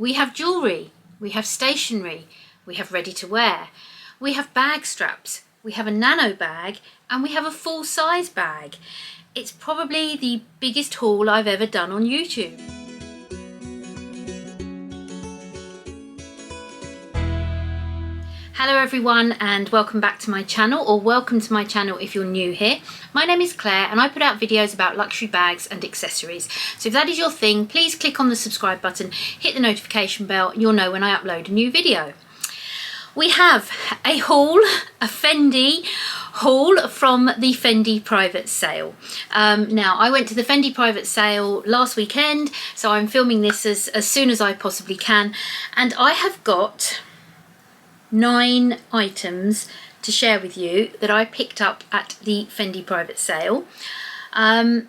We have jewellery, we have stationery, we have ready to wear, we have bag straps, we have a nano bag, and we have a full size bag. It's probably the biggest haul I've ever done on YouTube. Hello everyone and welcome back to my channel, or welcome to my channel if you're new here. My name is Claire and I put out videos about luxury bags and accessories. So if that is your thing, please click on the subscribe button, hit the notification bell, and you'll know when I upload a new video. We have a haul, a Fendi haul from the Fendi private sale. Now I went to the Fendi private sale last weekend, so I'm filming this as soon as I possibly can, and I have got 9 items to share with you that I picked up at the Fendi private sale. And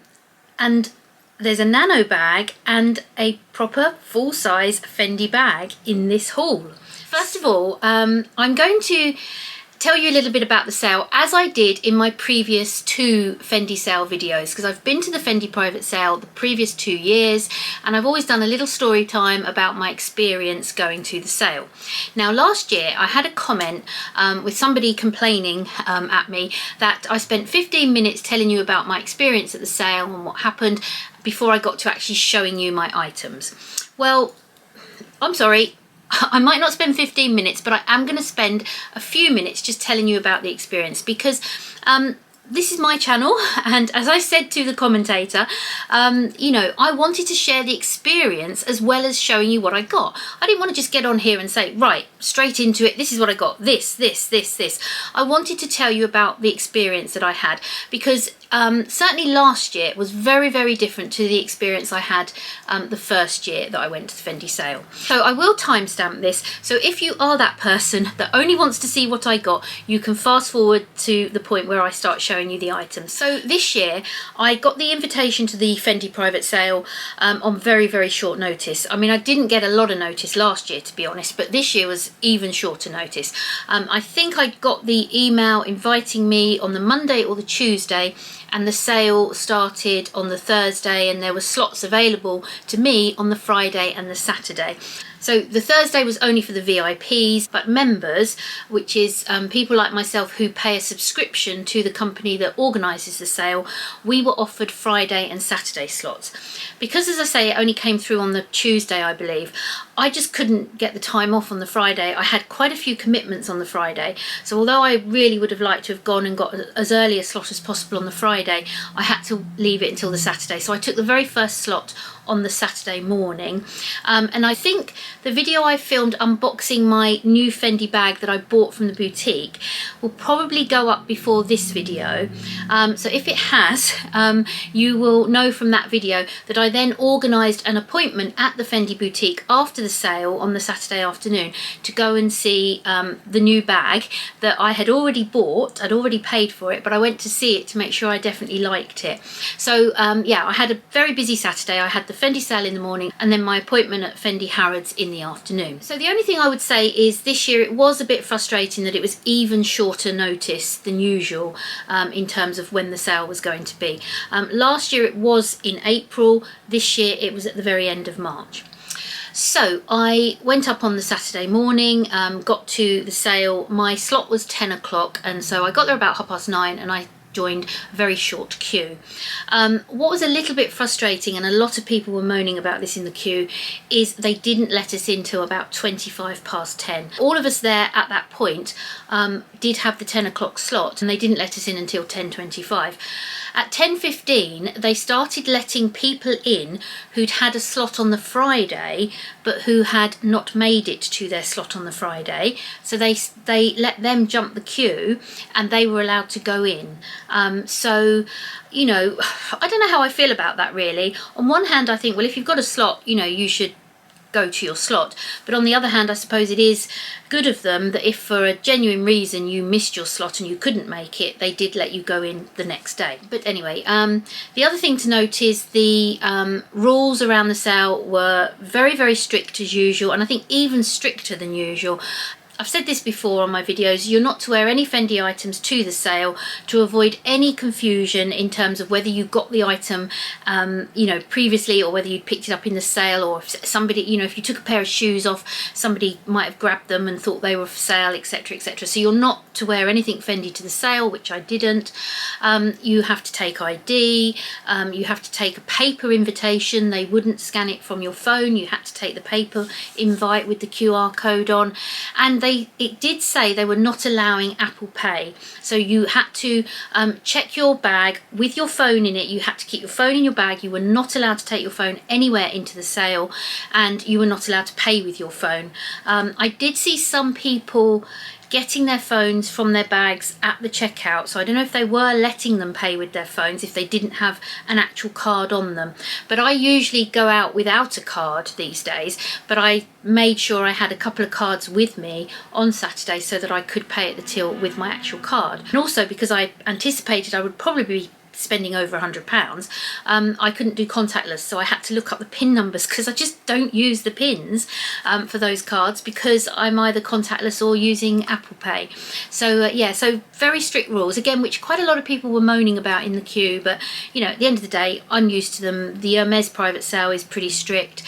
there's a nano bag and a proper full-size Fendi bag in this haul. First of all, I'm going to tell you a little bit about the sale, as I did in my previous 2 Fendi sale videos, because I've been to the Fendi private sale the previous 2 years and I've always done a little story time about my experience going to the sale. Now last year I had a comment with somebody complaining at me that I spent 15 minutes telling you about my experience at the sale and what happened before I got to actually showing you my items. Well, I'm sorry, I might not spend 15 minutes, but I am going to spend a few minutes just telling you about the experience, because this is my channel, and as I said to the commentator, you know, I wanted to share the experience as well as showing you what I got. I didn't want to just get on here and say, right, straight into it, this is what I got, this. I wanted to tell you about the experience that I had, because certainly last year was very, very different to the experience I had the first year that I went to the Fendi sale. So I will timestamp this, so if you are that person that only wants to see what I got, you can fast forward to the point where I start showing you the items. So this year I got the invitation to the Fendi private sale on very, very short notice. I mean, I didn't get a lot of notice last year, to be honest, but this year was even shorter notice. I think I got the email inviting me on the Monday or the Tuesday, and the sale started on the Thursday, and there were slots available to me on the Friday and the Saturday. So the Thursday was only for the VIPs, but members, which is people like myself who pay a subscription to the company that organises the sale, we were offered Friday and Saturday slots. Because, as I say, it only came through on the Tuesday, I believe, I just couldn't get the time off on the Friday. I had quite a few commitments on the Friday, so although I really would have liked to have gone and got as early a slot as possible on the Friday, I had to leave it until the Saturday. So I took the very first slot on the Saturday morning, and I think the video I filmed unboxing my new Fendi bag that I bought from the boutique will probably go up before this video. So if it has, you will know from that video that I then organised an appointment at the Fendi boutique after the sale on the Saturday afternoon to go and see the new bag that I had already bought. I'd already paid for it, but I went to see it to make sure I definitely liked it. So yeah, I had a very busy Saturday. I had the Fendi sale in the morning and then my appointment at Fendi Harrods in the afternoon. So the only thing I would say is this year it was a bit frustrating that it was even shorter notice than usual in terms of when the sale was going to be. Last year it was in April, this year it was at the very end of March. So I went up on the Saturday morning, got to the sale. My slot was 10 o'clock, and so I got there about 9:30 and I joined a very short queue. What was a little bit frustrating, and a lot of people were moaning about this in the queue, is they didn't let us in till about 10:25. All of us there at that point did have the 10 o'clock slot, and they didn't let us in until 10:25. At 10:15 they started letting people in who'd had a slot on the Friday but who had not made it to their slot on the Friday, so they let them jump the queue and they were allowed to go in. So, you know, I don't know how I feel about that really. On one hand I think, well, if you've got a slot, you know, you should go to your slot, but on the other hand I suppose it is good of them that if for a genuine reason you missed your slot and you couldn't make it, they did let you go in the next day. But anyway, the other thing to note is the rules around the sale were very, very strict as usual, and I think even stricter than usual. I've said this before on my videos, you're not to wear any Fendi items to the sale to avoid any confusion in terms of whether you got the item, you know, previously, or whether you picked it up in the sale, or if somebody, you know, if you took a pair of shoes off, somebody might have grabbed them and thought they were for sale, etc, etc. So you're not to wear anything Fendi to the sale, which I didn't. You have to take ID, you have to take a paper invitation. They wouldn't scan it from your phone, you had to take the paper invite with the QR code on. And it did say they were not allowing Apple Pay, so you had to check your bag with your phone in it. You had to keep your phone in your bag. You were not allowed to take your phone anywhere into the sale, and you were not allowed to pay with your phone. I did see some people getting their phones from their bags at the checkout, so I don't know if they were letting them pay with their phones if they didn't have an actual card on them. But I usually go out without a card these days, but I made sure I had a couple of cards with me on Saturday so that I could pay at the till with my actual card. And also because I anticipated I would probably be spending over £100, I couldn't do contactless, so I had to look up the PIN numbers, because I just don't use the pins for those cards, because I'm either contactless or using Apple Pay. So yeah, so very strict rules again, which quite a lot of people were moaning about in the queue, but you know, at the end of the day, I'm used to them. The Hermes private sale is pretty strict.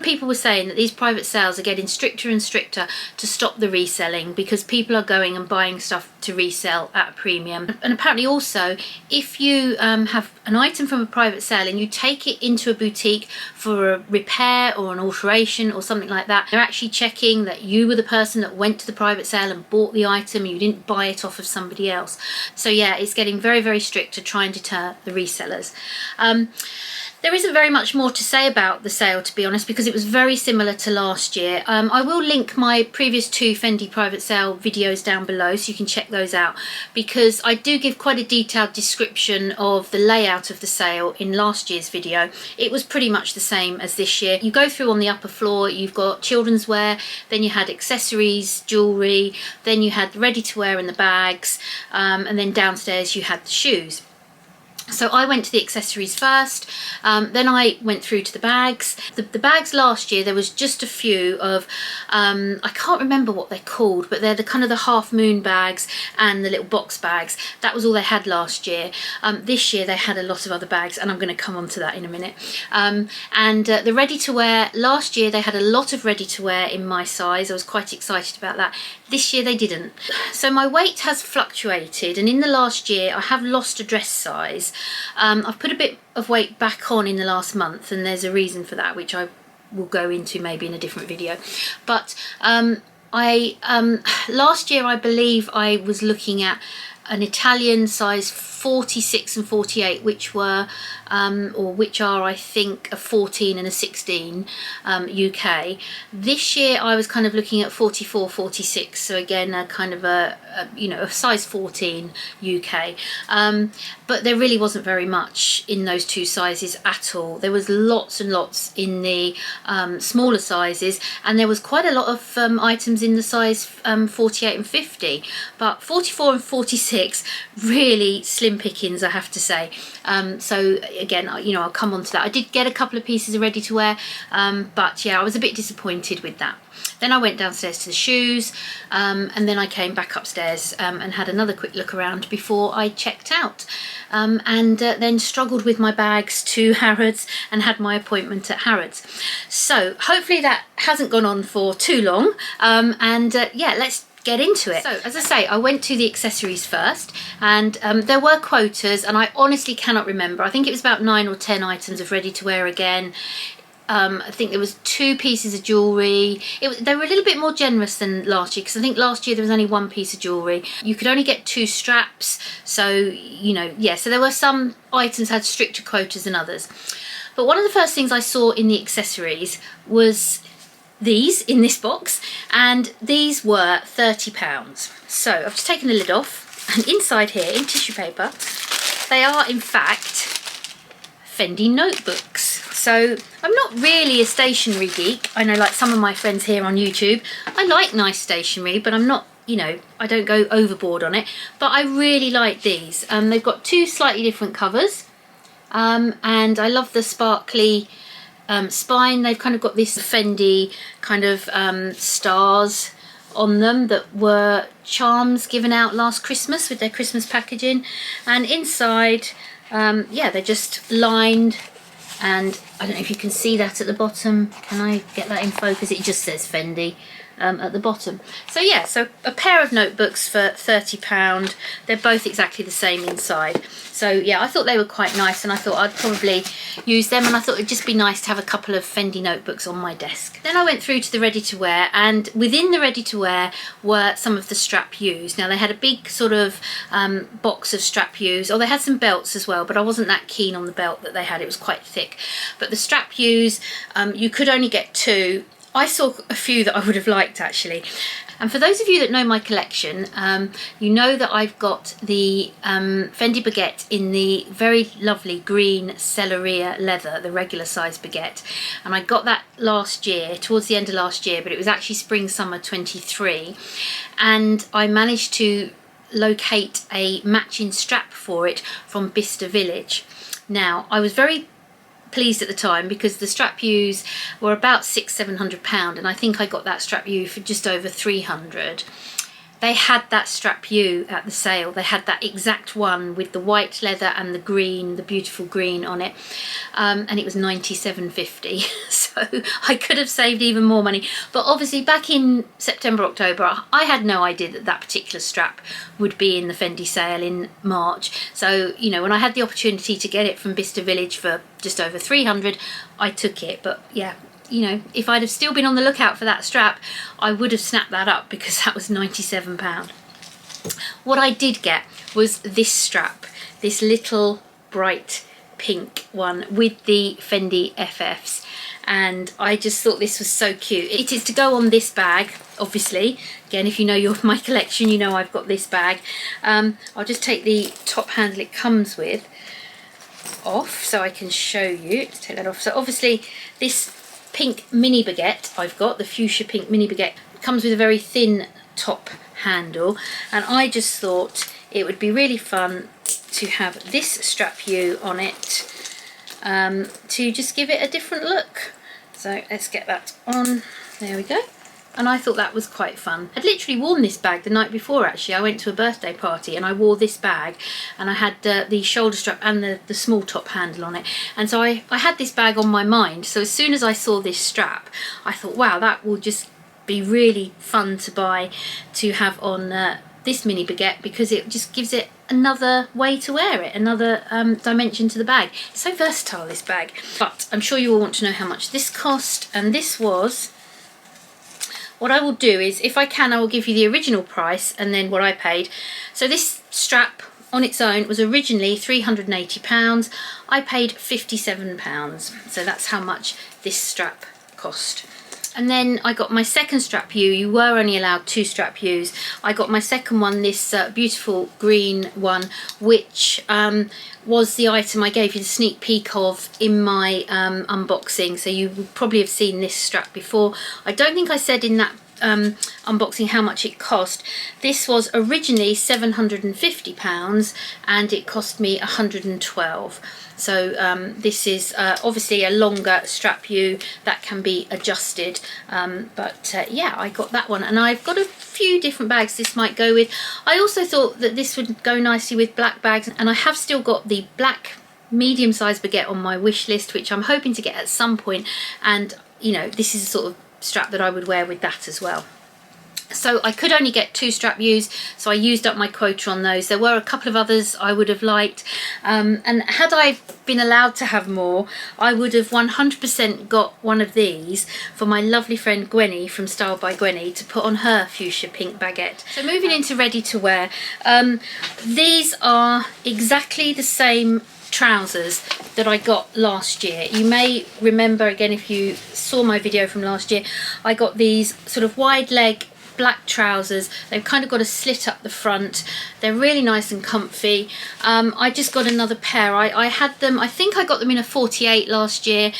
People were saying that these private sales are getting stricter and stricter to stop the reselling, because people are going and buying stuff to resell at a premium. And apparently also, if you have an item from a private sale and you take it into a boutique for a repair or an alteration or something like that, they're actually checking that you were the person that went to the private sale and bought the item, you didn't buy it off of somebody else. So yeah, it's getting very, very strict to try and deter the resellers. There isn't very much more to say about the sale, to be honest, because it was very similar to last year. I will link my previous 2 Fendi private sale videos down below, so you can check those out, because I do give quite a detailed description of the layout of the sale in last year's video. It was pretty much the same as this year. You go through on the upper floor, you've got children's wear, then you had accessories, jewellery, then you had ready-to-wear and the bags, and then downstairs you had the shoes. So I went to the accessories first, then I went through to the bags. The bags last year, there was just a few of, I can't remember what they're called, but they're the kind of the half moon bags and the little box bags. That was all they had last year. This year they had a lot of other bags, and I'm going to come on to that in a minute. The ready to wear, last year they had a lot of ready to wear in my size. I was quite excited about that. This year they didn't. So my weight has fluctuated, and in the last year I have lost a dress size. I've put a bit of weight back on in the last month, and there's a reason for that, which I will go into maybe in a different video. But last year I believe I was looking at an Italian size 46 and 48, which were which are I think a 14 and a 16 UK. This year I was kind of looking at 44, 46, so again a kind of a you know, a size 14 UK. But there really wasn't very much in those 2 sizes at all. There was lots and lots in the smaller sizes, and there was quite a lot of items in the size 48 and 50, but 44 and 46 really slim pickings, I have to say. So again, you know, I'll come on to that. I did get a couple of pieces of ready to wear, but yeah, I was a bit disappointed with that. Then I went downstairs to the shoes, and then I came back upstairs and had another quick look around before I checked out, and then struggled with my bags to Harrods and had my appointment at Harrods. So hopefully that hasn't gone on for too long, yeah, let's get into it. So as I say, I went to the accessories first, and there were quotas, and I honestly cannot remember. I think it was about 9 or 10 items of ready to wear again. I think there was 2 pieces of jewellery. They were a little bit more generous than last year, because I think last year there was only 1 piece of jewellery. You could only get 2 straps, so you know, yeah, so there were some items had stricter quotas than others. But one of the first things I saw in the accessories was these in this box, and these were £30. So I've just taken the lid off, and inside here in tissue paper they are in fact Fendi notebooks. So I'm not really a stationery geek. I know, like some of my friends here on YouTube, I like nice stationery, but I'm not, you know, I don't go overboard on it. But I really like these. They've got 2 slightly different covers, and I love the sparkly spine. They've kind of got this Fendi kind of stars on them that were charms given out last Christmas with their Christmas packaging. And inside, yeah, they're just lined, and I don't know if you can see that at the bottom. Can I get that in focus? It just says Fendi at the bottom. So yeah, so a pair of notebooks for £30. They're both exactly the same inside. So yeah, I thought they were quite nice, and I thought I'd probably use them, and I thought it'd just be nice to have a couple of Fendi notebooks on my desk. Then I went through to the ready-to-wear, and within the ready-to-wear were some of the strap U's. Now they had a big sort of box of strap U's, or they had some belts as well, but I wasn't that keen on the belt that they had. It was quite thick. But the strap U's, you could only get 2. I saw a few that I would have liked actually. And for those of you that know my collection, you know that I've got the Fendi baguette in the very lovely green Selleria leather, the regular size baguette. And I got that last year, towards the end of last year, but it was actually spring summer 23. And I managed to locate a matching strap for it from Bicester Village. Now, I was very pleased at the time because the strap U's were about £600–700, and I think I got that strap U for just over £300. They had that strap U at the sale. They had that exact one with the white leather and the green, the beautiful green on it, and it was £97.50. So I could have saved even more money. But obviously back in September, October, I had no idea that that particular strap would be in the Fendi sale in March. So, you know, when I had the opportunity to get it from Bicester Village for just over £300, I took it. But yeah, you know, if I'd have still been on the lookout for that strap, I would have snapped that up because that was £97. What I did get was this strap, this little bright pink one with the Fendi FFs, and I just thought this was so cute. It is to go on this bag, obviously. Again, if you know my collection, you know I've got this bag. I'll just take the top handle it comes with off so I can show you. Let's take that off. So obviously this pink mini baguette I've got, the fuchsia pink mini baguette, comes with a very thin top handle, and I just thought it would be really fun to have this strap U on it to just give it a different look. So let's get that on. There we go. And I thought that was quite fun. I'd literally worn this bag the night before actually. I went to a birthday party and I wore this bag, and I had the shoulder strap and the small top handle on it. And so I had this bag on my mind. So as soon as I saw this strap, I thought, wow, that will just be really fun to buy, to have on this mini baguette, because it just gives it another way to wear it, another dimension to the bag. It's so versatile, this bag. But I'm sure you all want to know how much this cost, and this was... What I will do is, if I can, I will give you the original price and then what I paid. So this strap on its own was originally £380. I paid £57. So that's how much this strap cost. And then I got my second strap U. You were only allowed 2 strap U's. I got my second one, this beautiful green one, which was the item I gave you the sneak peek of in my unboxing. So you would probably have seen this strap before. I don't think I said in that unboxing how much it cost. This was originally £750 and it cost me £112. So this is obviously a longer strap U that can be adjusted, but yeah, I got that one, and I've got a few different bags this might go with. I also thought that this would go nicely with black bags, and I have still got the black medium-sized baguette on my wish list, which I'm hoping to get at some point, and you know, this is a sort of strap that I would wear with that as well. So I could only get 2 strap U's, so I used up my quota on those. There were a couple of others I would have liked, and had I been allowed to have more, I would have 100% got one of these for my lovely friend Gwenny from Style by Gwenny to put on her fuchsia pink baguette. So moving into ready to wear, these are exactly the same trousers that I got last year. You may remember, again, if you saw my video from last year, I got these sort of wide leg black trousers. They've kind of got a slit up the front. They're really nice and comfy. I just got another pair. I had them, I think I got them in a 48 last year,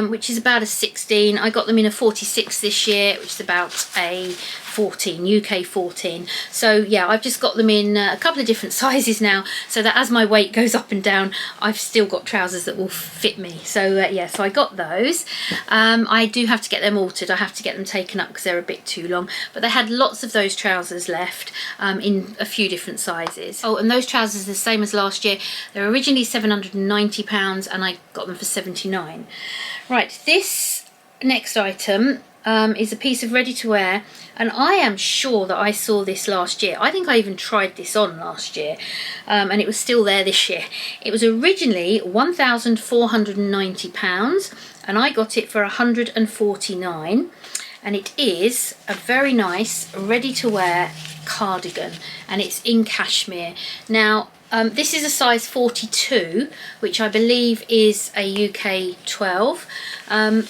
which is about a 16. I got them in a 46 this year, which is about a 14, UK 14. So yeah, I've just got them in a couple of different sizes now, so that as my weight goes up and down, I've still got trousers that will fit me. So yeah, so I got those. I do have to get them altered. I have to get them taken up because they're a bit too long, but they had lots of those trousers left in a few different sizes. Oh, and those trousers are the same as last year. They were originally £790 and I got them for £79. Right, this next item is a piece of ready-to-wear, and I am sure that I saw this last year. I think I even tried this on last year, and it was still there this year. It was originally £1,490 and I got it for £149, and it is a very nice ready-to-wear cardigan, and it's in cashmere. Now this is a size 42, which I believe is a UK 12,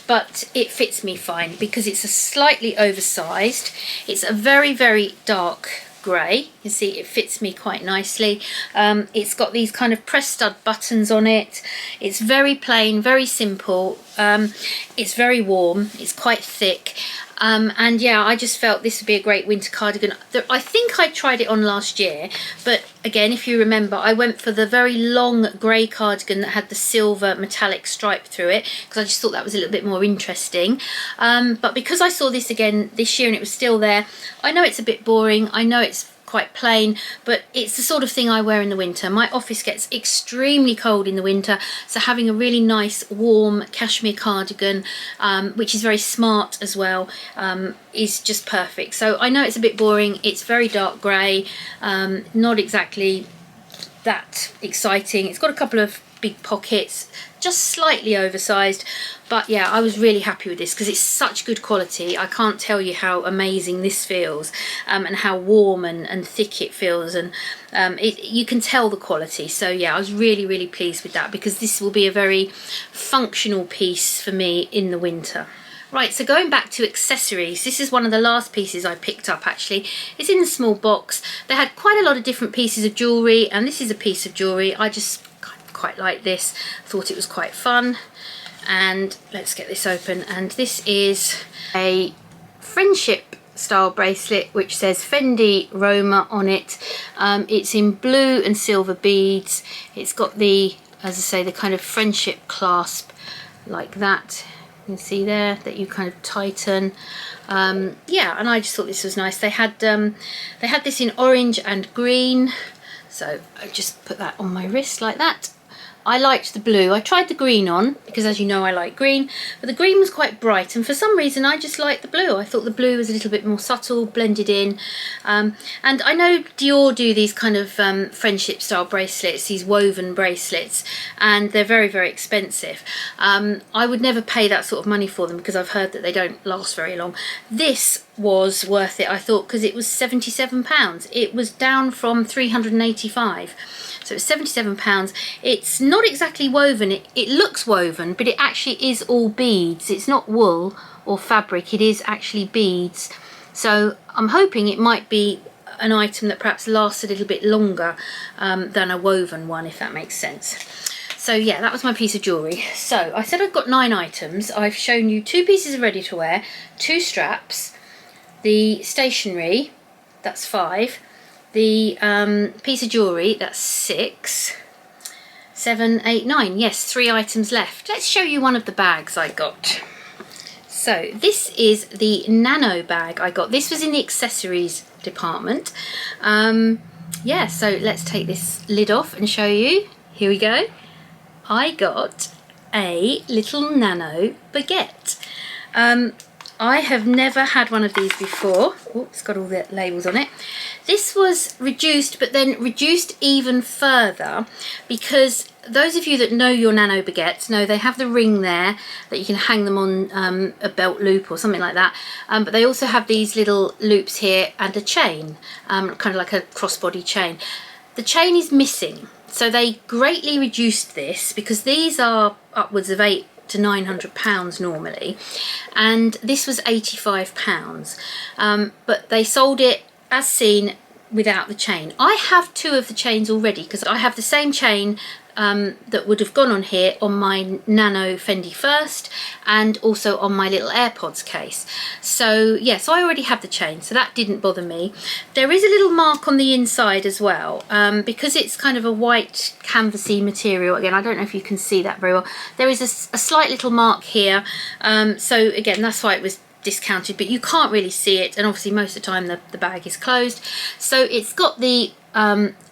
but it fits me fine because it's a slightly oversized. It's a very, very dark grey. You see it fits me quite nicely. It's got these kind of press stud buttons on it. It's very plain, very simple. It's very warm, it's quite thick. And yeah, I just felt this would be a great winter cardigan. I think I tried it on last year, but again, if you remember, I went for the very long grey cardigan that had the silver metallic stripe through it, because I just thought that was a little bit more interesting. But because I saw this again this year and it was still there, I know it's a bit boring, I know it's quite plain, but it's the sort of thing I wear in the winter. My office gets extremely cold in the winter, so having a really nice warm cashmere cardigan, which is very smart as well, is just perfect. So I know it's a bit boring, it's very dark grey, not exactly that exciting. It's got a couple of big pockets, just slightly oversized, but yeah, I was really happy with this because it's such good quality. I can't tell you how amazing this feels, and how warm and thick it feels, and you can tell the quality. So yeah, I was really, really pleased with that because this will be a very functional piece for me in the winter. Right, so going back to accessories, this is one of the last pieces I picked up actually. It's in a small box. They had quite a lot of different pieces of jewellery, and this is a piece of jewellery. I just quite like this, thought it was quite fun. And let's get this open, and this is a friendship style bracelet which says Fendi Roma on it. It's in blue and silver beads. It's got the, as I say, the kind of friendship clasp like that. You can see there that you kind of tighten. Yeah, and I just thought this was nice. They had this in orange and green, so I just put that on my wrist like that. I liked the blue. I tried the green on because, as you know, I like green, but the green was quite bright, and for some reason I just liked the blue. I thought the blue was a little bit more subtle, blended in. And I know Dior do these kind of friendship style bracelets, these woven bracelets, and they're very, very expensive. I would never pay that sort of money for them because I've heard that they don't last very long. This was worth it, I thought, because it was £77. It was down from £385. So it's £77. It's not exactly woven. It looks woven, but it actually is all beads. It's not wool or fabric. It is actually beads. So I'm hoping it might be an item that perhaps lasts a little bit longer than a woven one, if that makes sense. So yeah, that was my piece of jewellery. So I said I've got 9 items. I've shown you 2 pieces of ready-to-wear, 2 straps, the stationery, that's 5. The piece of jewellery, that's 6, 7, 8, 9. Yes, 3 items left. Let's show you one of the bags I got. So this is the Nano Bag I got. This was in the accessories department. Yeah, so let's take this lid off and show you. Here we go. I got a little nano baguette. I have never had one of these before. Oh, it's got all the labels on it. This was reduced, but then reduced even further, because those of you that know your nano baguettes know they have the ring there that you can hang them on a belt loop or something like that, but they also have these little loops here and a chain, kind of like a crossbody chain. The chain is missing, so they greatly reduced this because these are upwards of £800 to £900 normally, and this was £85, but they sold it as seen without the chain. I have 2 of the chains already because I have the same chain that would have gone on here on my Nano Fendi First and also on my little AirPods case. So yeah, so I already have the chain, so that didn't bother me. There is a little mark on the inside as well, because it's kind of a white canvasy material. Again, I don't know if you can see that very well. There is a slight little mark here, so again, that's why it was discounted, but you can't really see it, and obviously most of the time the bag is closed. So it's got the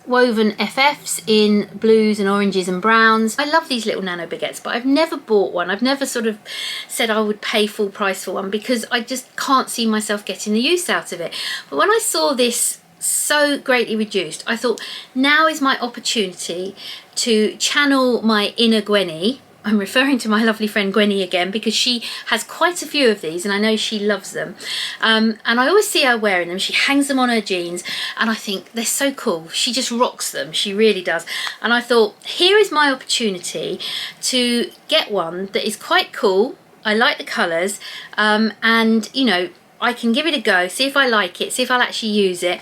woven FFs in blues and oranges and browns. I love these little nano baguettes, but I've never bought one. I've never sort of said I would pay full price for one because I just can't see myself getting the use out of it. But when I saw this so greatly reduced, I thought now is my opportunity to channel my inner Gwenny. I'm referring to my lovely friend Gwenny again because she has quite a few of these and I know she loves them. And I always see her wearing them. She hangs them on her jeans and I think they're so cool. She just rocks them. She really does. And I thought, here is my opportunity to get one that is quite cool. I like the colours, and you know, I can give it a go, see if I like it, see if I'll actually use it,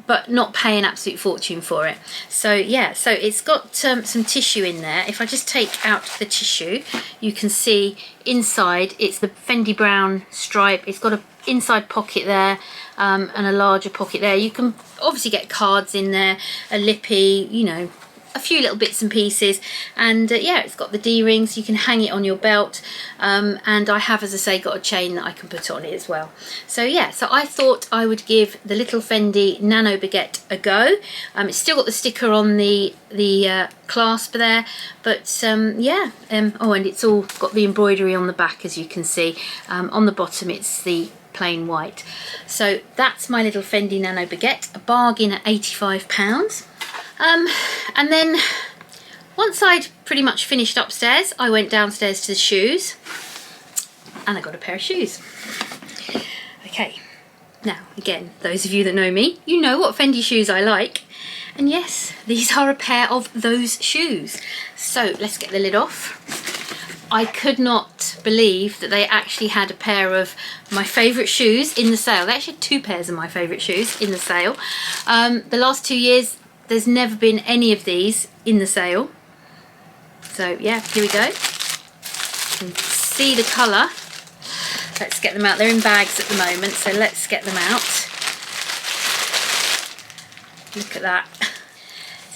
but not pay an absolute fortune for it. So yeah, so it's got some tissue in there. If I just take out the tissue, you can see inside it's the Fendi brown stripe. It's got an inside pocket there, and a larger pocket there. You can obviously get cards in there, a lippy, you know, a few little bits and pieces, and yeah, it's got the D-rings. You can hang it on your belt, and I have, as I say, got a chain that I can put on it as well. So yeah, so I thought I would give the little Fendi Nano Baguette a go. It's still got the sticker on the clasp there, but yeah, oh, and it's all got the embroidery on the back, as you can see. On the bottom it's the plain white. So that's my little Fendi Nano Baguette, a bargain at £85. And then once I'd pretty much finished upstairs, I went downstairs to the shoes and I got a pair of shoes. Okay, now again, those of you that know me, you know what Fendi shoes I like. And yes, these are a pair of those shoes. So let's get the lid off. I could not believe that they actually had a pair of my favourite shoes in the sale. They actually had two pairs of my favourite shoes in the sale. The last 2 years, there's never been any of these in the sale. So yeah, here we go. You can see the colour. Let's get them out. They're in bags at the moment, so let's get them out. Look at that.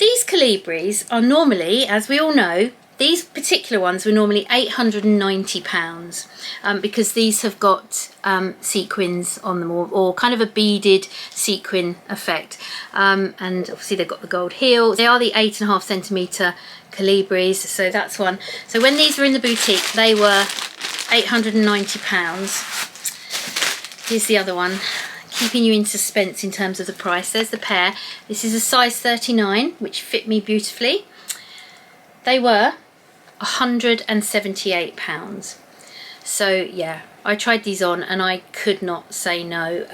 These Calibris are normally, as we all know, these particular ones were normally £890, because these have got sequins on them, or kind of a beaded sequin effect, and obviously they've got the gold heel. They are the 8.5cm Calibris, so that's one. So when these were in the boutique, they were £890. Here's the other one, keeping you in suspense in terms of the price. There's the pair. This is a size 39, which fit me beautifully. They were £178. So yeah, I tried these on and I could not say no.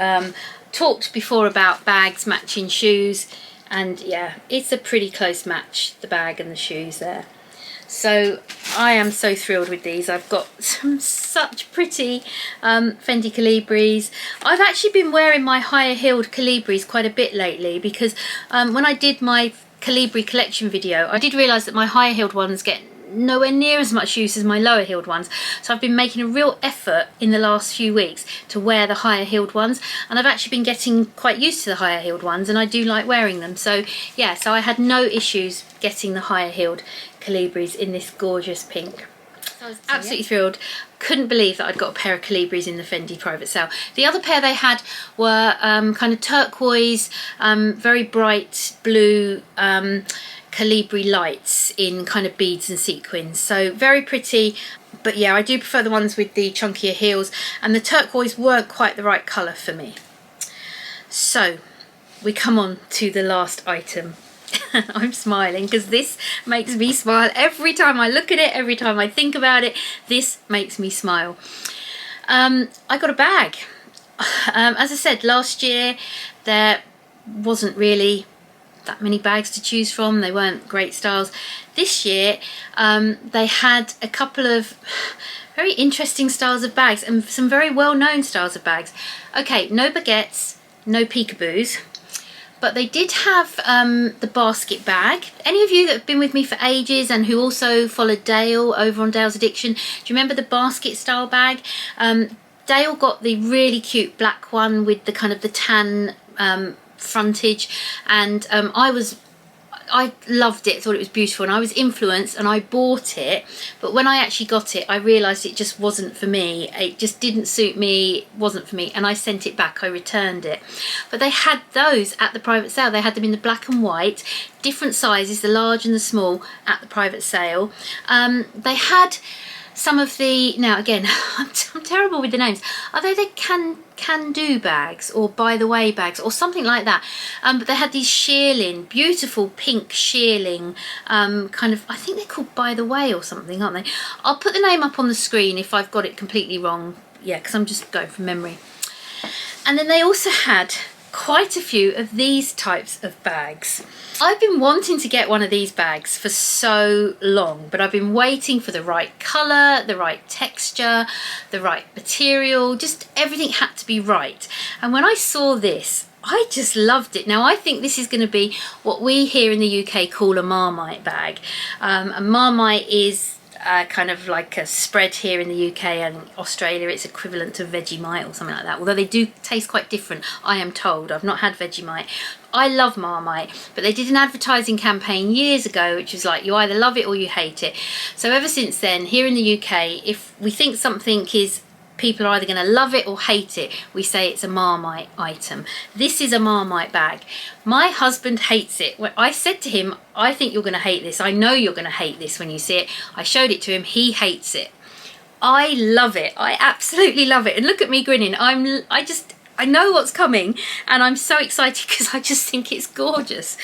Talked before about bags matching shoes, and yeah, it's a pretty close match, the bag and the shoes there. So I am so thrilled with these. I've got some such pretty Fendi Calibris. I've actually been wearing my higher heeled Calibris quite a bit lately because when I did my Calibri collection video, I did realise that my higher heeled ones get nowhere near as much use as my lower heeled ones, so I've been making a real effort in the last few weeks to wear the higher heeled ones, and I've actually been getting quite used to the higher heeled ones, and I do like wearing them. So yeah, so I had no issues getting the higher heeled Calibris in this gorgeous pink. So I was absolutely thrilled. Couldn't believe that I'd got a pair of Calibris in the Fendi private sale. The other pair they had were kind of turquoise, very bright blue Calibri lights in kind of beads and sequins. So very pretty, but yeah, I do prefer the ones with the chunkier heels, and the turquoise weren't quite the right colour for me. So we come on to the last item. I'm smiling because this makes me smile every time I look at it, every time I think about it. This makes me smile. I got a bag. As I said, last year there wasn't really that many bags to choose from. They weren't great styles. This year they had a couple of very interesting styles of bags and some very well-known styles of bags. Okay, no baguettes, no peekaboos, but they did have the basket bag. Any of you that have been with me for ages and who also followed Dale over on Dale's Addiction, do you remember the basket style bag? Dale got the really cute black one with the kind of the tan frontage, and I I loved it, thought it was beautiful, and I was influenced and I bought it. But when I actually got it, I realised it just wasn't for me. It just didn't suit me, wasn't for me, and I sent it back. I returned it. But they had those at the private sale. They had them in the black and white, different sizes, the large and the small, at the private sale. They had some of the, now again, I'm terrible with the names. Are they the can-do bags or by the way bags or something like that? But they had these shearling, beautiful pink shearling, kind of, I think they're called by the way or something, aren't they? I'll put the name up on the screen if I've got it completely wrong. Yeah, because I'm just going from memory. And then they also had quite a few of these types of bags. I've been wanting to get one of these bags for so long, but I've been waiting for the right colour, the right texture, the right material, just everything had to be right. And when I saw this, I just loved it. Now I think this is going to be what we here in the UK call a Marmite bag. A Marmite is kind of like a spread here in the UK, and Australia it's equivalent to Vegemite or something like that, although they do taste quite different, I am told. I've not had Vegemite. I love Marmite, but they did an advertising campaign years ago which was like, you either love it or you hate it. So ever since then, here in the UK, if we think something is, people are either going to love it or hate it, we say it's a Marmite item. This is a Marmite bag. My husband hates it. When I said to him, I think you're going to hate this. I know you're going to hate this when you see it. I showed it to him. He hates it. I love it. I absolutely love it. And look at me grinning. I know what's coming, and I'm so excited because I just think it's gorgeous.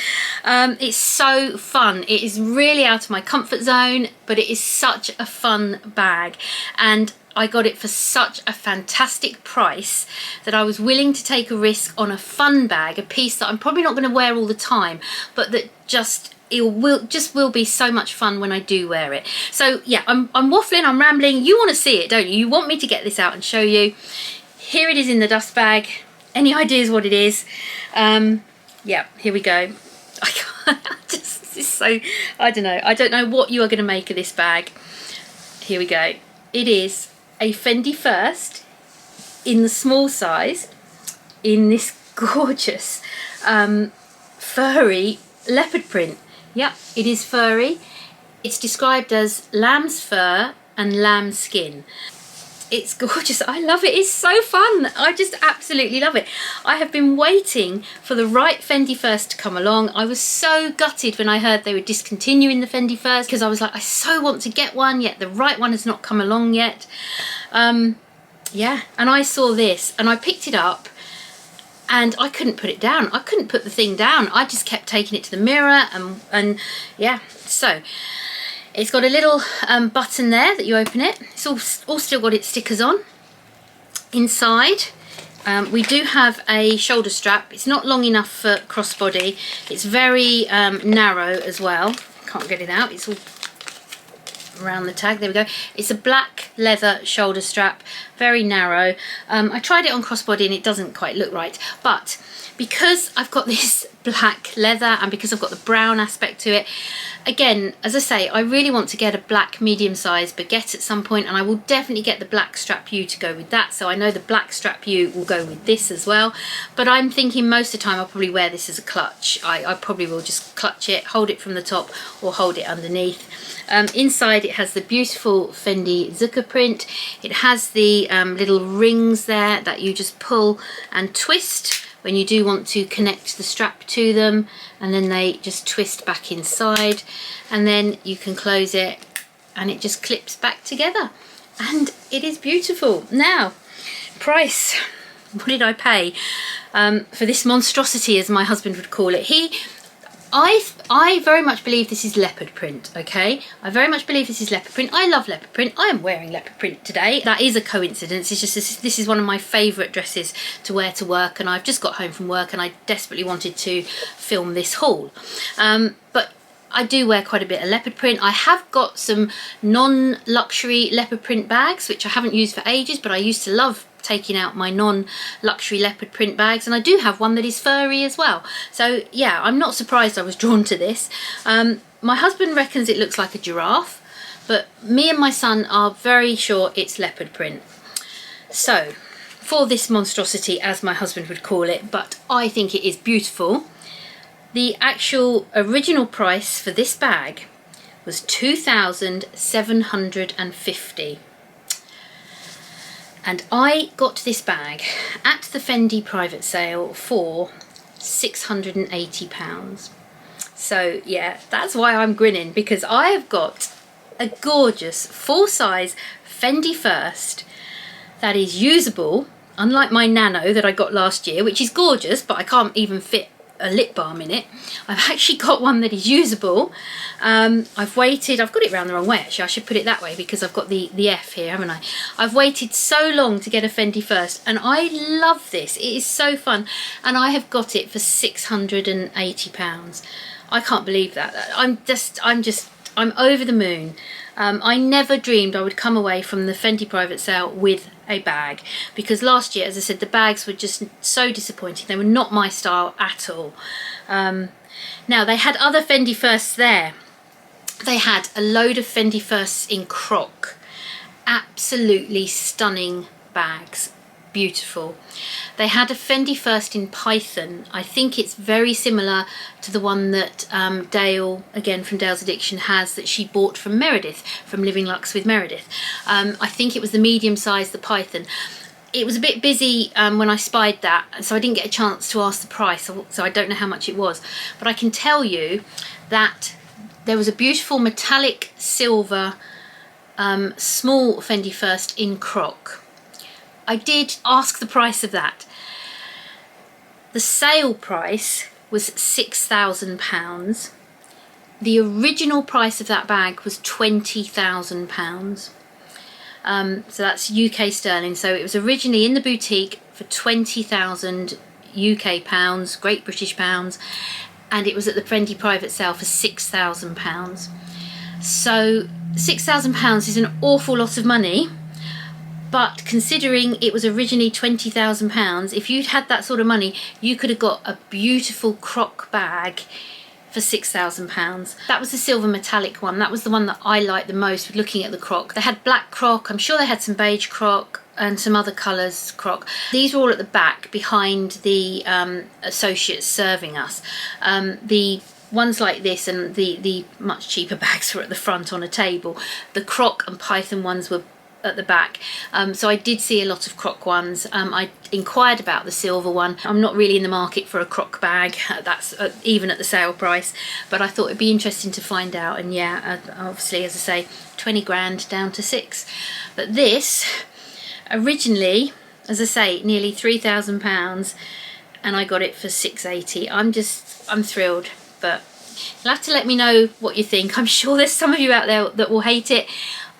It's so fun. It is really out of my comfort zone, but it is such a fun bag. And I got it for such a fantastic price that I was willing to take a risk on a fun bag, a piece that I'm probably not going to wear all the time, but that it will be so much fun when I do wear it. So yeah, I'm waffling, I'm rambling. You want to see it, don't you? You want me to get this out and show you. Here it is in the dust bag. Any ideas what it is? Yeah, here we go. I don't know. I don't know what you are going to make of this bag. Here we go. It is a Fendi First in the small size, in this gorgeous furry leopard print. Yep, it is furry. It's described as lamb's fur and lamb skin. It's gorgeous. I love it. It's so fun. I just absolutely love it. I have been waiting for the right Fendi First to come along. I was so gutted when I heard they were discontinuing the Fendi First, because I was like, I so want to get one, yet the right one has not come along yet. Yeah, and I saw this and I picked it up and I couldn't put it down. I couldn't put the thing down. I just kept taking it to the mirror and yeah, so it's got a little button there that you open it. It's all still got its stickers on. Inside, we do have a shoulder strap. It's not long enough for crossbody. It's very narrow as well. Can't get it out. It's all around the tag. There we go. It's a black leather shoulder strap, very narrow. I tried it on crossbody and it doesn't quite look right, but because I've got this black leather and because I've got the brown aspect to it, again, as I say, I really want to get a black medium-sized baguette at some point, and I will definitely get the black strap U to go with that. So I know the black strap U will go with this as well, but I'm thinking most of the time I'll probably wear this as a clutch. I probably will just clutch it, hold it from the top or hold it underneath. Inside it has the beautiful Fendi Zucca print. It has the little rings there that you just pull and twist when you do want to connect the strap to them, and then they just twist back inside, and then you can close it and it just clips back together, and it is beautiful. Now, price. What did I pay for this monstrosity, as my husband would call it? I very much believe this is leopard print, okay? I very much believe this is leopard print. I love leopard print. I am wearing leopard print today. That is a coincidence. It's just this is one of my favourite dresses to wear to work, and I've just got home from work and I desperately wanted to film this haul. But I do wear quite a bit of leopard print. I have got some non-luxury leopard print bags, which I haven't used for ages, but I used to love taking out my non-luxury leopard print bags, and I do have one that is furry as well. So yeah, I'm not surprised I was drawn to this. My husband reckons it looks like a giraffe, but me and my son are very sure it's leopard print. So for this monstrosity, as my husband would call it, but I think it is beautiful, The actual original price for this bag was £2,750. And I got this bag at the Fendi private sale for £680. So yeah, that's why I'm grinning, because I have got a gorgeous full-size Fendi First that is usable, unlike my Nano that I got last year, which is gorgeous, but I can't even fit a lip balm in it. I've actually got one that is usable. I've waited, I've got it round the wrong way actually, I should put it that way because I've got the F here, haven't I? I've waited so long to get a Fendi First, and I love this. It is so fun, and I have got it for £680. I can't believe that. I'm over the moon. I never dreamed I would come away from the Fendi private sale with a bag, because last year, as I said, the bags were just so disappointing. They were not my style at all. Now, they had other Fendi Firsts there. They had a load of Fendi Firsts in croc. Absolutely stunning bags. Beautiful. They had a Fendi First in Python. I think it's very similar to the one that Dale, again from Dale's Addiction, has, that she bought from Meredith, from Living Luxe with Meredith. I think it was the medium size, the Python. It was a bit busy when I spied that, so I didn't get a chance to ask the price, so I don't know how much it was. But I can tell you that there was a beautiful metallic silver small Fendi First in croc. I did ask the price of that. The sale price was £6,000. The original price of that bag was £20,000. So that's UK sterling. So it was originally in the boutique for 20,000 UK pounds, Great British pounds, and it was at the Fendi private sale for £6,000. So £6,000 is an awful lot of money. But considering it was originally £20,000, if you'd had that sort of money, you could have got a beautiful croc bag for £6,000. That was the silver metallic one. That was the one that I liked the most, looking at the croc. They had black croc, I'm sure they had some beige croc and some other colours croc. These were all at the back behind the associates serving us. The ones like this and the much cheaper bags were at the front on a table. The croc and Python ones were at the back, so I did see a lot of croc ones. I inquired about the silver one. I'm not really in the market for a croc bag, that's even at the sale price, but I thought it'd be interesting to find out. And yeah, obviously, as I say, 20 grand down to 6. But this originally, as I say, nearly £3,000, and I got it for £680. I'm thrilled, but you'll have to let me know what you think. I'm sure there's some of you out there that will hate it.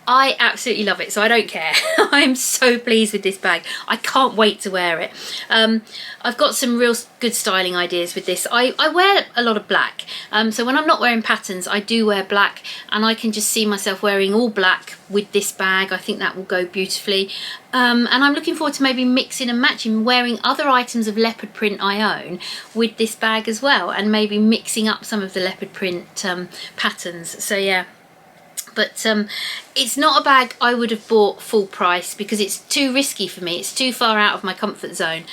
I absolutely love it, so I don't care. I'm so pleased with this bag. I can't wait to wear it. I've got some real good styling ideas with this. I wear a lot of black, so when I'm not wearing patterns, I do wear black, and I can just see myself wearing all black with this bag. I think that will go beautifully. And I'm looking forward to maybe mixing and matching, wearing other items of leopard print I own with this bag as well, and maybe mixing up some of the leopard print patterns. So yeah. But it's not a bag I would have bought full price, because it's too risky for me. It's too far out of my comfort zone.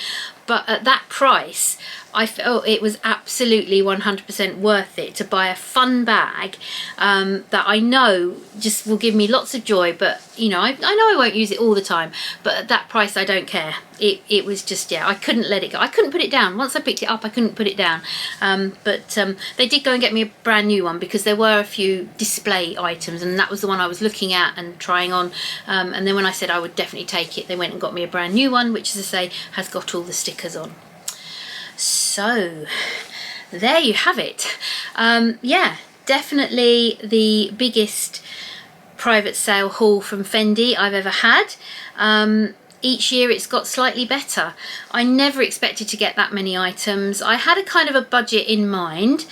But at that price, I felt it was absolutely 100% worth it to buy a fun bag that I know just will give me lots of joy. But you know, I know I won't use it all the time, but at that price I don't care. It was just, yeah, I couldn't let it go. I couldn't put it down. Once I picked it up, I couldn't put it down. But they did go and get me a brand new one, because there were a few display items, and that was the one I was looking at and trying on. And then when I said I would definitely take it, they went and got me a brand new one, which, as I say, has got all the stickers on. So there you have it. Yeah, definitely the biggest private sale haul from Fendi I've ever had. Each year it's got slightly better. I never expected to get that many items. I had a kind of a budget in mind,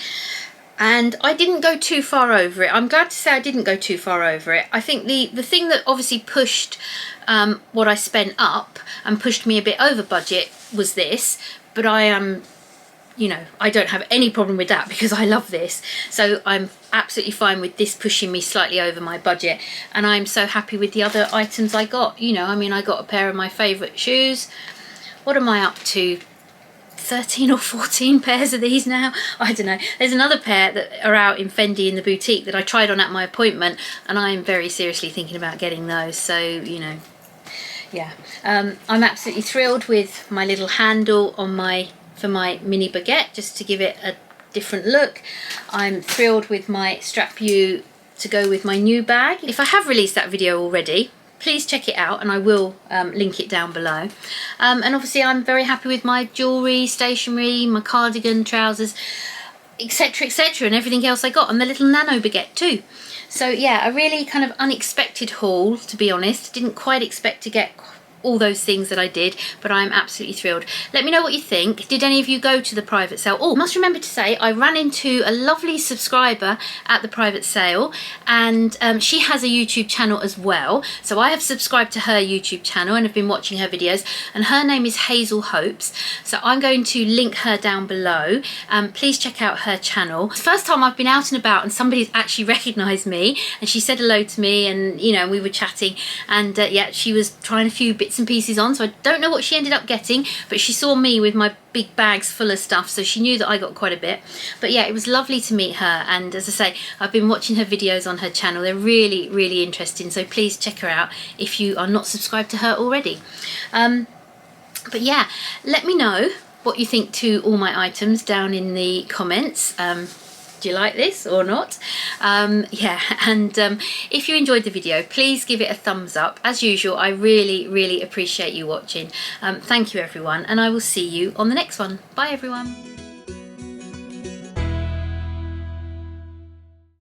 and I didn't go too far over it. I'm glad to say I didn't go too far over it. I think the thing that obviously pushed what I spent up and pushed me a bit over budget was this, but I am, you know, I don't have any problem with that, because I love this. So I'm absolutely fine with this pushing me slightly over my budget, and I'm so happy with the other items I got. You know, I mean, I got a pair of my favourite shoes. What am I up to? 13 or 14 pairs of these now. I don't know. There's another pair that are out in Fendi in the boutique that I tried on at my appointment, and I'm very seriously thinking about getting those. So, you know, yeah. I'm absolutely thrilled with my little handle on for my mini baguette, just to give it a different look. I'm thrilled with my strap view to go with my new bag. If I have released that video already, please check it out, and I will link it down below. And obviously I'm very happy with my jewellery, stationery, my cardigan, trousers, etc, etc, and everything else I got, and the little nano baguette too. So yeah, a really kind of unexpected haul, to be honest. Didn't quite expect to get all those things that I did, but I'm absolutely thrilled. Let me know what you think. Did any of you go to the private sale? Oh, must remember to say I ran into a lovely subscriber at the private sale, and she has a YouTube channel as well. So I have subscribed to her YouTube channel and have been watching her videos, and her name is Hazel Hopes. So I'm going to link her down below. Please check out her channel. It's the first time I've been out and about and somebody's actually recognised me, and she said hello to me, and you know, we were chatting, and yeah, she was trying a few bits and pieces on, so I don't know what she ended up getting, but she saw me with my big bags full of stuff, so she knew that I got quite a bit. But yeah, it was lovely to meet her, and as I say, I've been watching her videos on her channel. They're really, really interesting, so please check her out if you are not subscribed to her already. But yeah, let me know what you think to all my items down in the comments. Do you like this or not? Yeah, and if you enjoyed the video, please give it a thumbs up. As usual, I really, really appreciate you watching. Thank you everyone, and I will see you on the next one. Bye everyone.